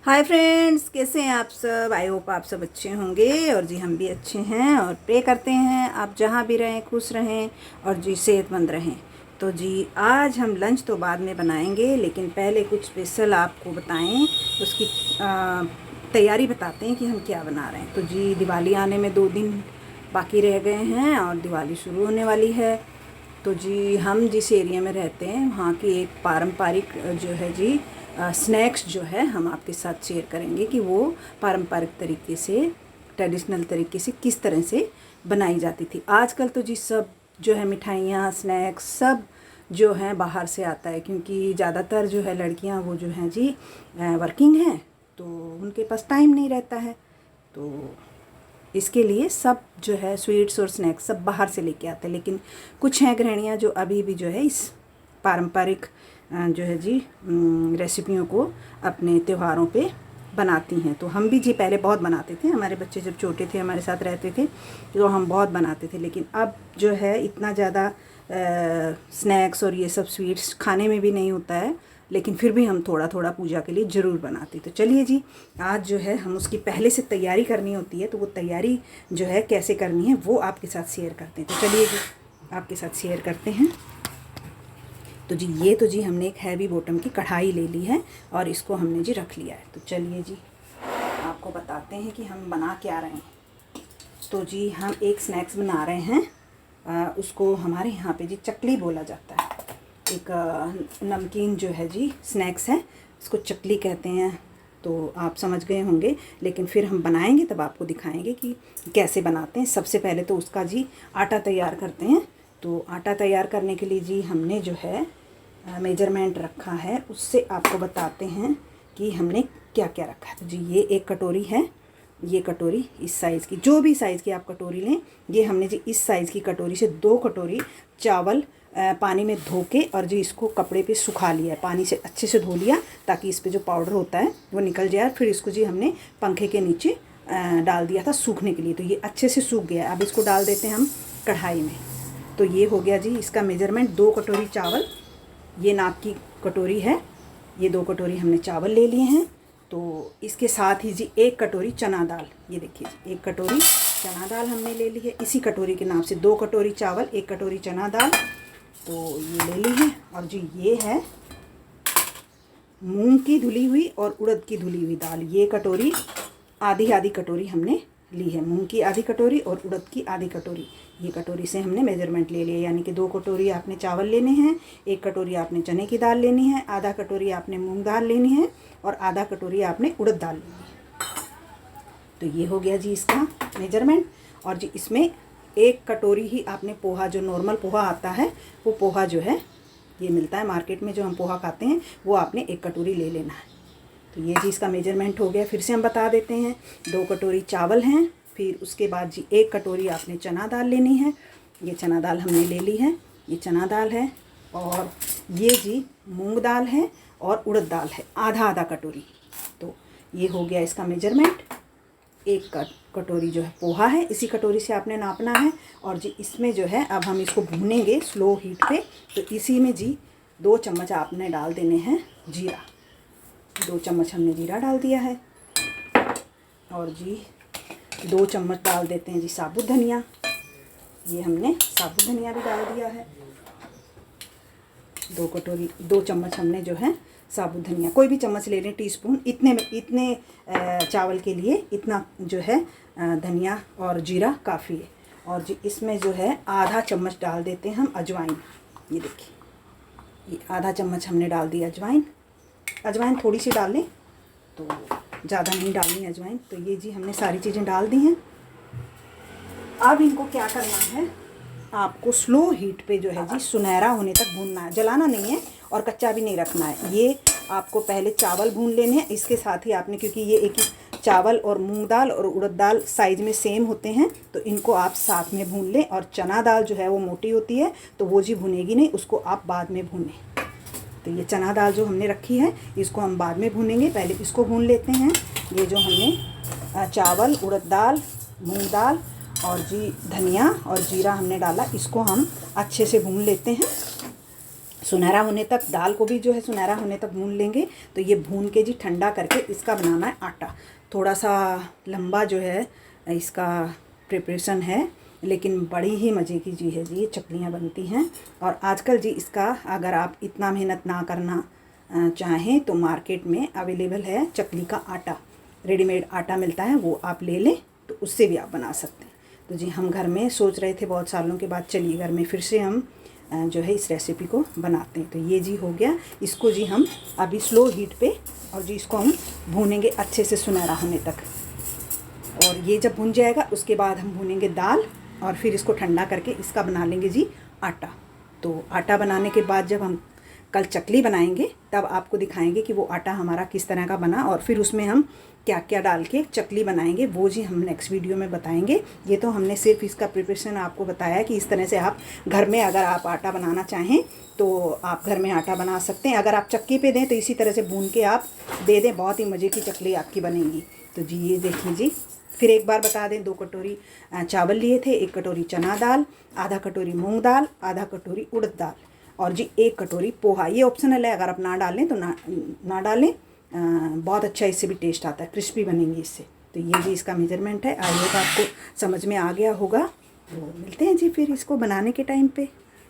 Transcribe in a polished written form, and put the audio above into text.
Hi friends, कैसे हैं आप सब। आई होप आप सब अच्छे होंगे और जी हम भी अच्छे हैं और प्रे करते हैं आप जहाँ भी रहें खुश रहें और जी सेहतमंद रहें। तो जी आज हम लंच तो बाद में बनाएंगे, लेकिन पहले कुछ स्पेशल आपको बताएं, उसकी तैयारी बताते हैं कि हम क्या बना रहे हैं। तो जी दिवाली आने में 2 दिन बाकी रह गए हैं और दिवाली शुरू होने वाली है। तो जी हम जिस एरिया में रहते हैं वहाँ की एक पारंपरिक जो है जी स्नैक्स जो है हम आपके साथ शेयर करेंगे कि वो पारंपरिक तरीके से, ट्रेडिशनल तरीके से किस तरह से बनाई जाती थी। आजकल तो जी सब जो है मिठाइयाँ, स्नैक्स सब जो हैं बाहर से आता है, क्योंकि ज़्यादातर जो है लड़कियाँ वो जो हैं जी वर्किंग हैं, तो उनके पास टाइम नहीं रहता है। तो इसके लिए सब जो है स्वीट्स और स्नैक्स सब बाहर से लेके आते हैं। लेकिन कुछ हैं गृहिणियाँ जो अभी भी जो है इस पारंपरिक जो है जी रेसिपियों को अपने त्योहारों पे बनाती हैं। तो हम भी जी पहले बहुत बनाते थे, हमारे बच्चे जब छोटे थे हमारे साथ रहते थे तो हम बहुत बनाते थे। लेकिन अब जो है इतना ज़्यादा स्नैक्स और ये सब स्वीट्स खाने में भी नहीं होता है, लेकिन फिर भी हम थोड़ा थोड़ा पूजा के लिए ज़रूर बनाते। तो चलिए जी आज जो है हम उसकी पहले से तैयारी करनी होती है, तो वो तैयारी जो है कैसे करनी है वो आपके साथ शेयर करते हैं। तो चलिए जी आपके साथ शेयर करते हैं। तो जी ये तो जी हमने एक हैवी बॉटम की कढ़ाई ले ली है और इसको हमने जी रख लिया है। तो चलिए जी आपको बताते हैं कि हम बना क्या रहे हैं। तो जी हम एक स्नैक्स बना रहे हैं, उसको हमारे यहाँ पे जी चकली बोला जाता है। एक नमकीन जो है जी स्नैक्स है, उसको चकली कहते हैं। तो आप समझ गए होंगे, लेकिन फिर हम बनाएंगे तब आपको दिखाएंगे कि कैसे बनाते हैं। सबसे पहले तो उसका जी आटा तैयार करते हैं। तो आटा तैयार करने के लिए जी हमने जो है मेजरमेंट रखा है, उससे आपको बताते हैं कि हमने क्या क्या रखा है। तो जी ये एक कटोरी है, ये कटोरी इस साइज़ की, जो भी साइज़ की आप कटोरी लें, ये हमने जी इस साइज़ की कटोरी से 2 कटोरी चावल पानी में धो के और जी इसको कपड़े पे सुखा लिया है। पानी से अच्छे से धो लिया ताकि इस पे जो पाउडर होता है वो निकल जाए। फिर इसको जी हमने पंखे के नीचे डाल दिया था सूखने के लिए। तो ये अच्छे से सूख गया है। अब इसको डाल देते हैं हम कढ़ाई में। तो ये हो गया जी इसका मेजरमेंट, 2 कटोरी चावल, ये नाप की कटोरी है। ये 2 कटोरी हमने चावल ले लिए हैं। तो इसके साथ ही जी 1 कटोरी चना दाल, ये देखिए जी 1 कटोरी चना दाल हमने ले ली है। इसी कटोरी के नाप से 2 कटोरी चावल, 1 कटोरी चना दाल, तो ये ले ली है। और जी ये है मूंग की धुली हुई और उड़द की धुली हुई दाल, ये कटोरी आधी आधी कटोरी हमने ली है। मूंग की आधी कटोरी और उड़द की आधी कटोरी, ये कटोरी से हमने मेजरमेंट ले लिया। यानी कि 2 कटोरी आपने चावल लेने हैं, 1 कटोरी आपने चने की दाल लेनी है, आधा कटोरी आपने मूंग दाल लेनी है और आधा कटोरी आपने उड़द दाल लेनी है। तो ये हो गया जी इसका मेजरमेंट। और जी इसमें 1 कटोरी ही आपने पोहा, जो नॉर्मल पोहा आता है, वो पोहा जो है ये मिलता है मार्केट में, जो हम पोहा खाते हैं, वो आपने 1 कटोरी ले लेना है। तो ये जी इसका मेजरमेंट हो गया। फिर से हम बता देते हैं, 2 कटोरी चावल हैं, फिर उसके बाद जी 1 कटोरी आपने चना दाल लेनी है। ये चना दाल हमने ले ली है, ये चना दाल है। और ये जी मूंग दाल है और उड़द दाल है, आधा आधा कटोरी। तो ये हो गया इसका मेजरमेंट। 1 कटोरी जो है पोहा है, इसी कटोरी से आपने नापना है। और जी इसमें जो है अब हम इसको भूनेंगे स्लो हीट पे। तो इसी में जी 2 चम्मच आपने डाल देने हैं जीरा, 2 चम्मच हमने जीरा डाल दिया है। और जी 2 चम्मच डाल देते हैं जी साबुत धनिया, ये हमने साबुत धनिया भी डाल दिया है। 2 चम्मच हमने जो है साबुत धनिया, कोई भी चम्मच ले लें, टीस्पून, इतने में, इतने चावल के लिए इतना जो है धनिया और जीरा काफ़ी है। और जी इसमें जो है आधा चम्मच डाल देते हैं हम अजवाइन, ये देखिए, ये आधा चम्मच हमने डाल दिया अजवाइन। अजवाइन थोड़ी सी डाल लें, तो ज़्यादा नहीं डालनी अजवाइन। तो ये जी हमने सारी चीज़ें डाल दी हैं। अब इनको क्या करना है, आपको स्लो हीट पे जो है जी सुनहरा होने तक भूनना है, जलाना नहीं है और कच्चा भी नहीं रखना है। ये आपको पहले चावल भून लेने हैं, इसके साथ ही आपने, क्योंकि ये एक ही चावल और मूंग दाल और उड़द दाल साइज़ में सेम होते हैं, तो इनको आप साथ में भून लें। और चना दाल जो है वो मोटी होती है, तो वो जी भुनेगी नहीं, उसको आप बाद में भूनें। तो ये चना दाल जो हमने रखी है इसको हम बाद में भूनेंगे, पहले इसको भून लेते हैं। ये जो हमने चावल, उड़द दाल, मूंग दाल और जी धनिया और जीरा हमने डाला, इसको हम अच्छे से भून लेते हैं। सुनहरा होने तक, दाल को भी जो है सुनहरा होने तक भून लेंगे। तो ये भून के जी ठंडा करके इसका बनाना है आटा। थोड़ा सा लंबा जो है इसका प्रिपरेशन है, लेकिन बड़ी ही मज़े की जी है जी, ये चकलियाँ बनती हैं। और आजकल जी इसका अगर आप इतना मेहनत ना करना चाहें तो मार्केट में अवेलेबल है चकली का आटा, रेडीमेड आटा मिलता है, वो आप ले लें तो उससे भी आप बना सकते हैं। तो जी हम घर में सोच रहे थे बहुत सालों के बाद, चलिए घर में फिर से हम जो है इस रेसिपी को बनाते हैं। तो ये जी हो गया, इसको जी हम अभी स्लो हीट पे और जी इसको हम भूनेंगे अच्छे से सुनहरा होने तक। और ये जब भुन जाएगा उसके बाद हम भूनेंगे दाल और फिर इसको ठंडा करके इसका बना लेंगे जी आटा। तो आटा बनाने के बाद जब हम कल चकली बनाएंगे तब आपको दिखाएंगे कि वो आटा हमारा किस तरह का बना, और फिर उसमें हम क्या क्या डाल के चकली बनाएंगे वो जी हम नेक्स्ट वीडियो में बताएंगे। ये तो हमने सिर्फ इसका प्रिपरेशन आपको बताया कि इस तरह से आप घर में अगर आप आटा बनाना चाहें तो आप घर में आटा बना सकते हैं। अगर आप चक्की पे दें तो इसी तरह से भून के आप दे दें, बहुत ही मज़े की चकली आपकी बनेगी। तो जी ये देखिए जी, फिर एक बार बता दें, 2 कटोरी चावल लिए थे, 1 कटोरी चना दाल, आधा कटोरी मूंग दाल, आधा कटोरी उड़द दाल और जी 1 कटोरी पोहा। ये ऑप्शनल है, अगर आप ना डालें तो ना डालें, बहुत अच्छा इससे भी टेस्ट आता है, क्रिस्पी बनेंगी इससे। तो ये जी इसका मेजरमेंट है। आई होप आपको समझ में आ गया होगा। तो मिलते हैं जी फिर इसको बनाने के टाइम पे।